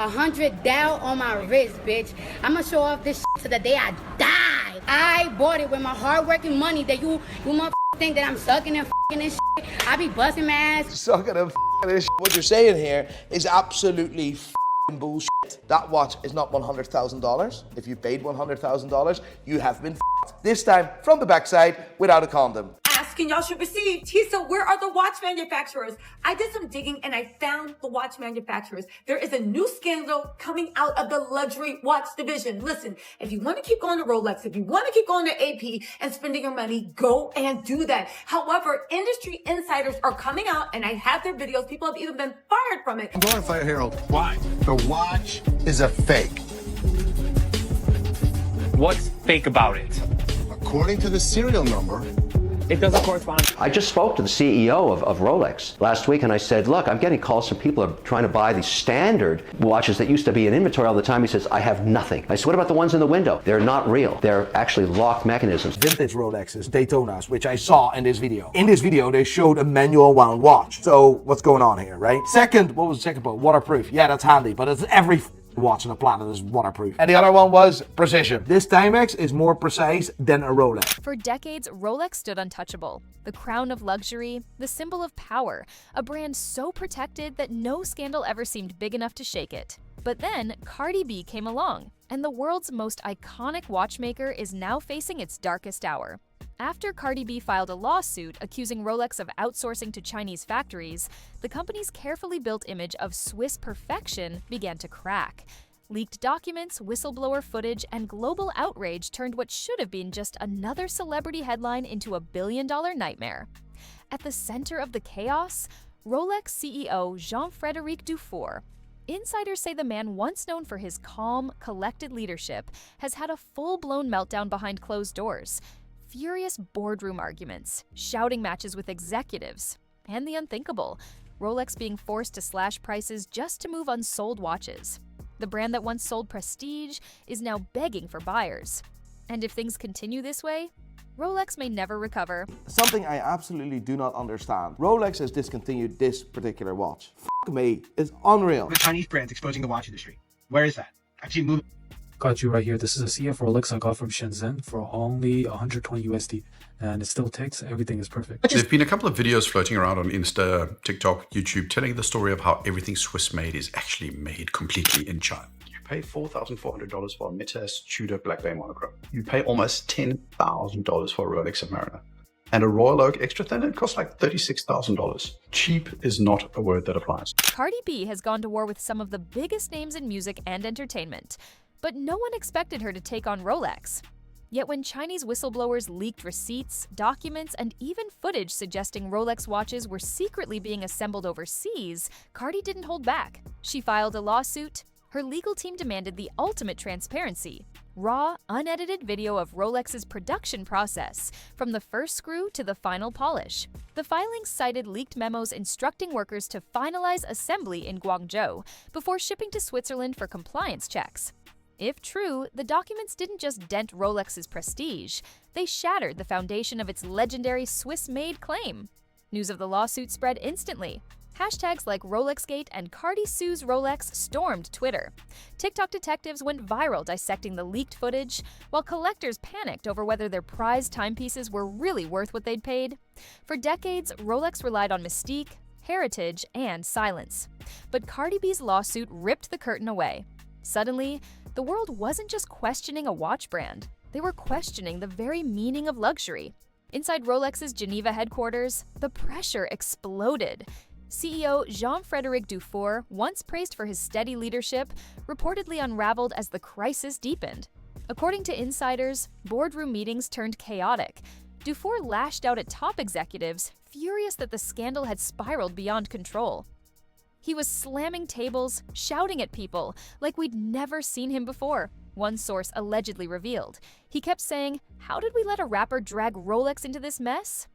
100 down on my wrist, bitch. I'ma show off this shit to the day I die. I bought it with my hard-working money that you motherfuckers think that I'm sucking and f***ing and shit. I be busting my ass. Sucking and f***ing and shit. What you're saying here is absolutely f***ing bullshit. That watch is not $100,000. If you paid $100,000, you have been f***ed. This time from the backside without a condom. Asking y'all should receive. Tisa, where are the watch manufacturers? I did some digging and I found the watch manufacturers. There is a new scandal coming out of the luxury watch division. Listen, if you want to keep going to Rolex, if you want to keep going to AP and spending your money, go and do that. However, industry insiders are coming out and I have their videos. People have even been fired from it. I'm going to fire Harold. Why? The watch is a fake. What's fake about it? According to the serial number, it doesn't correspond. I just spoke to the CEO of Rolex last week and I said, look, I'm getting calls from people who are trying to buy these standard watches that used to be in inventory all the time. He says, I have nothing. I said, what about the ones in the window? They're not real. They're actually locked mechanisms. Vintage Rolexes, Daytonas, which I saw in this video. In this video, they showed a manual wound watch. So what's going on here, right? Second, what was the second part? Waterproof. Yeah, that's handy, but it's every watch on the planet is waterproof. And the other one was precision. This Timex is more precise than a Rolex. For decades, Rolex stood untouchable. The crown of luxury, the symbol of power, a brand so protected that no scandal ever seemed big enough to shake it. But then, Cardi B came along, and the world's most iconic watchmaker is now facing its darkest hour. After Cardi B filed a lawsuit accusing Rolex of outsourcing to Chinese factories, the company's carefully built image of Swiss perfection began to crack. Leaked documents, whistleblower footage, and global outrage turned what should have been just another celebrity headline into a billion-dollar nightmare. At the center of the chaos, Rolex CEO Jean-Frédéric Dufour. Insiders say the man, once known for his calm, collected leadership, has had a full-blown meltdown behind closed doors. Furious boardroom arguments, shouting matches with executives, and the unthinkable, Rolex being forced to slash prices just to move unsold watches. The brand that once sold prestige is now begging for buyers. And if things continue this way, Rolex may never recover. Something I absolutely do not understand. Rolex has discontinued this particular watch. F*** me, it's unreal. The Chinese brands exposing the watch industry. Where is that? I've seen movies. Got you right here. This is a CF Rolex I got from Shenzhen for only 120 USD, and it still ticks. Everything is perfect. There've been a couple of videos floating around on Insta, TikTok, YouTube, telling the story of how everything Swiss made is actually made completely in China. You pay $4,400 for a Metas Tudor Black Bay monochrome. You pay almost $10,000 for a Rolex Submariner. And a Royal Oak Extra Thin, it costs like $36,000. Cheap is not a word that applies. Cardi B has gone to war with some of the biggest names in music and entertainment. But no one expected her to take on Rolex. Yet when Chinese whistleblowers leaked receipts, documents, and even footage suggesting Rolex watches were secretly being assembled overseas, Cardi didn't hold back. She filed a lawsuit. Her legal team demanded the ultimate transparency: raw, unedited video of Rolex's production process, from the first screw to the final polish. The filings cited leaked memos instructing workers to finalize assembly in Guangzhou before shipping to Switzerland for compliance checks. If true, the documents didn't just dent Rolex's prestige, they shattered the foundation of its legendary Swiss-made claim. News of the lawsuit spread instantly. Hashtags like RolexGate and Cardi sues Rolex stormed Twitter. TikTok detectives went viral dissecting the leaked footage, while collectors panicked over whether their prized timepieces were really worth what they'd paid. For decades, Rolex relied on mystique, heritage, and silence. But Cardi B's lawsuit ripped the curtain away. Suddenly, the world wasn't just questioning a watch brand. They were questioning the very meaning of luxury. Inside Rolex's Geneva headquarters, the pressure exploded. CEO Jean-Frédéric Dufour, once praised for his steady leadership, reportedly unraveled as the crisis deepened. According to insiders, boardroom meetings turned chaotic. Dufour lashed out at top executives, furious that the scandal had spiraled beyond control. He was slamming tables, shouting at people, like we'd never seen him before, one source allegedly revealed. He kept saying, "How did we let a rapper drag Rolex into this mess?"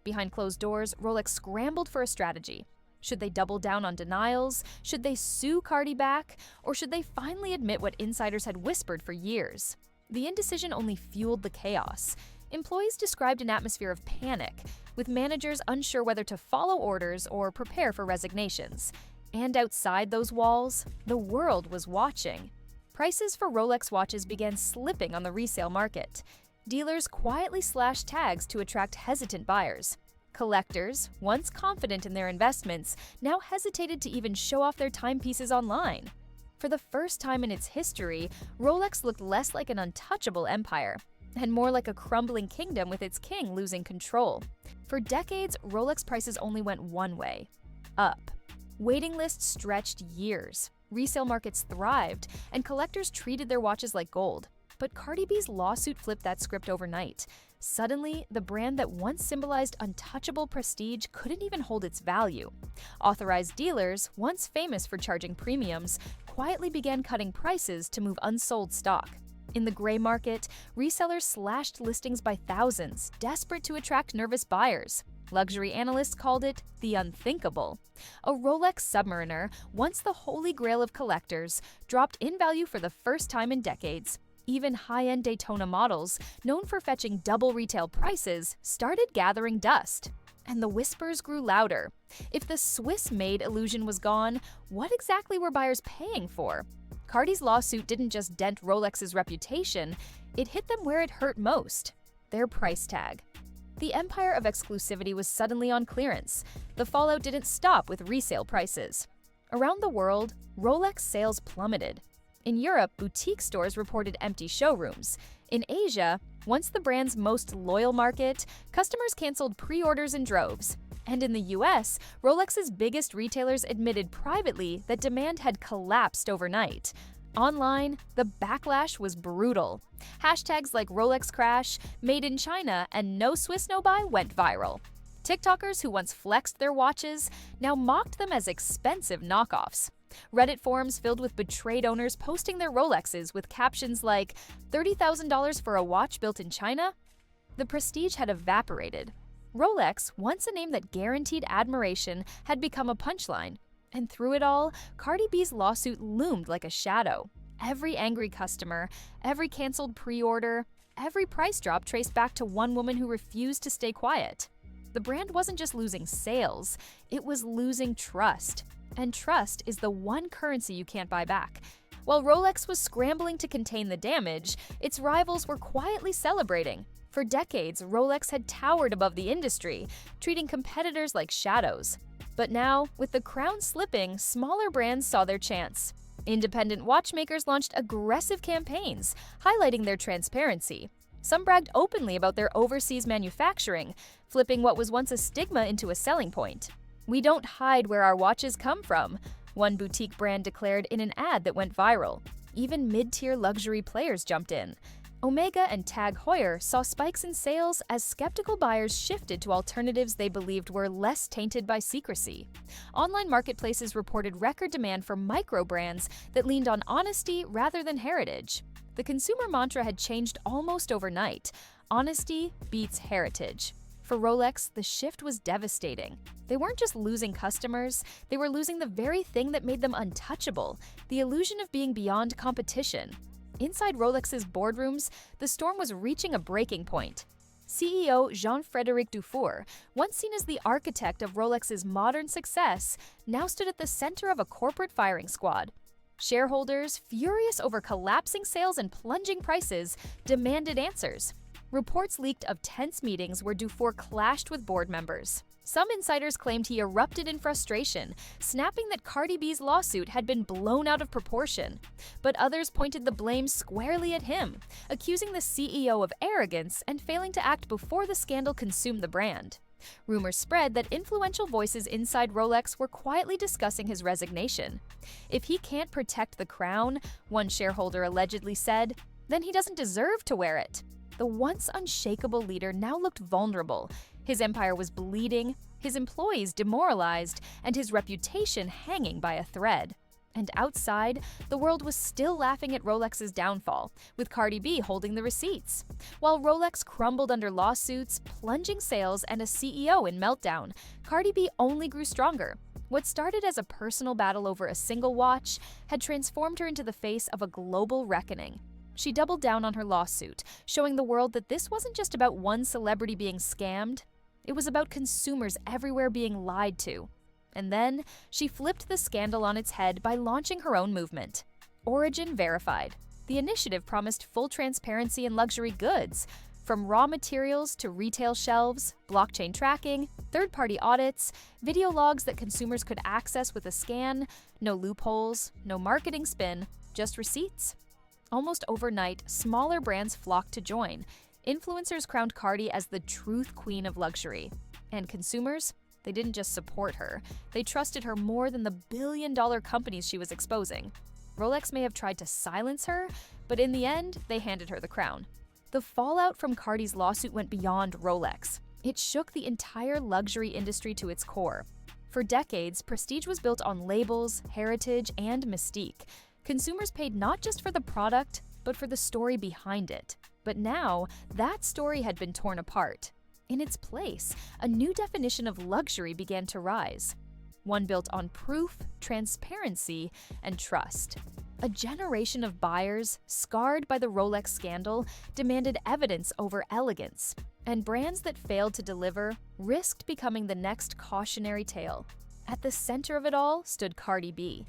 Behind closed doors, Rolex scrambled for a strategy. Should they double down on denials? Should they sue Cardi back? Or should they finally admit what insiders had whispered for years? The indecision only fueled the chaos. Employees described an atmosphere of panic, with managers unsure whether to follow orders or prepare for resignations. And outside those walls, the world was watching. Prices for Rolex watches began slipping on the resale market. Dealers quietly slashed tags to attract hesitant buyers. Collectors, once confident in their investments, now hesitated to even show off their timepieces online. For the first time in its history, Rolex looked less like an untouchable empire and more like a crumbling kingdom with its king losing control. For decades, Rolex prices only went one way: up. Waiting lists stretched years. Resale markets thrived, and collectors treated their watches like gold. But Cardi B's lawsuit flipped that script overnight. Suddenly, the brand that once symbolized untouchable prestige couldn't even hold its value. Authorized dealers, once famous for charging premiums, quietly began cutting prices to move unsold stock. In the gray market, resellers slashed listings by thousands, desperate to attract nervous buyers. Luxury analysts called it the unthinkable. A Rolex Submariner, once the holy grail of collectors, dropped in value for the first time in decades. Even high-end Daytona models, known for fetching double retail prices, started gathering dust. And the whispers grew louder. If the Swiss-made illusion was gone, what exactly were buyers paying for? Cardi's lawsuit didn't just dent Rolex's reputation, it hit them where it hurt most: their price tag. The empire of exclusivity was suddenly on clearance. The fallout didn't stop with resale prices. Around the world, Rolex sales plummeted. In Europe, boutique stores reported empty showrooms. In Asia, once the brand's most loyal market, customers canceled pre-orders in droves. And in the US, Rolex's biggest retailers admitted privately that demand had collapsed overnight. Online, the backlash was brutal. Hashtags like Rolex Crash, Made in China, and No Swiss No Buy went viral. TikTokers who once flexed their watches now mocked them as expensive knockoffs. Reddit forums filled with betrayed owners posting their Rolexes with captions like, $30,000 for a watch built in China? The prestige had evaporated. Rolex, once a name that guaranteed admiration, had become a punchline. And through it all, Cardi B's lawsuit loomed like a shadow. Every angry customer, every canceled pre-order, every price drop traced back to one woman who refused to stay quiet. The brand wasn't just losing sales, it was losing trust. And trust is the one currency you can't buy back. While Rolex was scrambling to contain the damage, its rivals were quietly celebrating. For decades, Rolex had towered above the industry, treating competitors like shadows. But now, with the crown slipping, smaller brands saw their chance. Independent watchmakers launched aggressive campaigns, highlighting their transparency. Some bragged openly about their overseas manufacturing, flipping what was once a stigma into a selling point. "We don't hide where our watches come from," one boutique brand declared in an ad that went viral. Even mid-tier luxury players jumped in. Omega and Tag Heuer saw spikes in sales as skeptical buyers shifted to alternatives they believed were less tainted by secrecy. Online marketplaces reported record demand for micro brands that leaned on honesty rather than heritage. The consumer mantra had changed almost overnight. Honesty beats heritage. For Rolex, the shift was devastating. They weren't just losing customers, they were losing the very thing that made them untouchable, the illusion of being beyond competition. Inside Rolex's boardrooms, the storm was reaching a breaking point. CEO Jean-Frédéric Dufour, once seen as the architect of Rolex's modern success, now stood at the center of a corporate firing squad. Shareholders, furious over collapsing sales and plunging prices, demanded answers. Reports leaked of tense meetings where Dufour clashed with board members. Some insiders claimed he erupted in frustration, snapping that Cardi B's lawsuit had been blown out of proportion. But others pointed the blame squarely at him, accusing the CEO of arrogance and failing to act before the scandal consumed the brand. Rumors spread that influential voices inside Rolex were quietly discussing his resignation. "If he can't protect the crown," one shareholder allegedly said, "then he doesn't deserve to wear it." The once unshakable leader now looked vulnerable. His empire was bleeding, his employees demoralized, and his reputation hanging by a thread. And outside, the world was still laughing at Rolex's downfall, with Cardi B holding the receipts. While Rolex crumbled under lawsuits, plunging sales, and a CEO in meltdown, Cardi B only grew stronger. What started as a personal battle over a single watch had transformed her into the face of a global reckoning. She doubled down on her lawsuit, showing the world that this wasn't just about one celebrity being scammed, it was about consumers everywhere being lied to. And then she flipped the scandal on its head by launching her own movement, Origin Verified. The initiative promised full transparency in luxury goods, from raw materials to retail shelves, blockchain tracking, third-party audits, video logs that consumers could access with a scan, no loopholes, no marketing spin, just receipts. Almost overnight, smaller brands flocked to join. Influencers crowned Cardi as the truth queen of luxury. And consumers? They didn't just support her, they trusted her more than the billion-dollar companies she was exposing. Rolex may have tried to silence her, but in the end, they handed her the crown. The fallout from Cardi's lawsuit went beyond Rolex. It shook the entire luxury industry to its core. For decades, prestige was built on labels, heritage, and mystique. Consumers paid not just for the product, but for the story behind it. But now, that story had been torn apart. In its place, a new definition of luxury began to rise. One built on proof, transparency, and trust. A generation of buyers, scarred by the Rolex scandal, demanded evidence over elegance. And brands that failed to deliver risked becoming the next cautionary tale. At the center of it all stood Cardi B.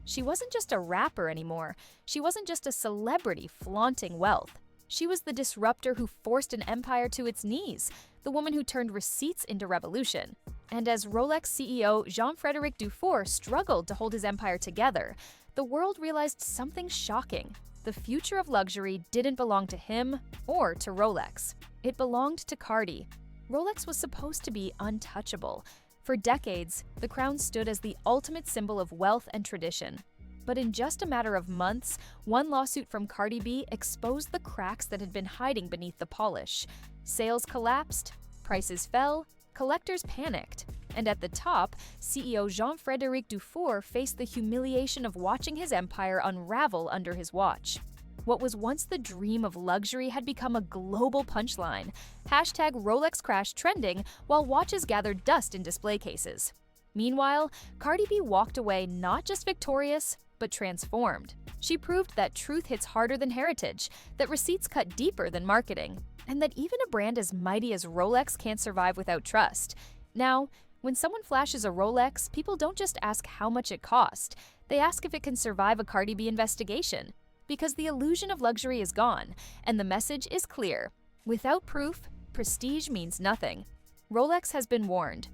She wasn't just a rapper anymore. She wasn't just a celebrity flaunting wealth. She was the disruptor who forced an empire to its knees, the woman who turned receipts into revolution. And as Rolex CEO Jean-Frédéric Dufour struggled to hold his empire together, the world realized something shocking. The future of luxury didn't belong to him or to Rolex. It belonged to Cardi. Rolex was supposed to be untouchable. For decades, the crown stood as the ultimate symbol of wealth and tradition. But in just a matter of months, one lawsuit from Cardi B exposed the cracks that had been hiding beneath the polish. Sales collapsed, prices fell, collectors panicked. And at the top, CEO Jean-Frédéric Dufour faced the humiliation of watching his empire unravel under his watch. What was once the dream of luxury had become a global punchline. Hashtag Rolex crash trending while watches gathered dust in display cases. Meanwhile, Cardi B walked away not just victorious, but transformed. She proved that truth hits harder than heritage, that receipts cut deeper than marketing, and that even a brand as mighty as Rolex can't survive without trust. Now, when someone flashes a Rolex, people don't just ask how much it cost. They ask if it can survive a Cardi B investigation. Because the illusion of luxury is gone, and the message is clear. Without proof, prestige means nothing. Rolex has been warned.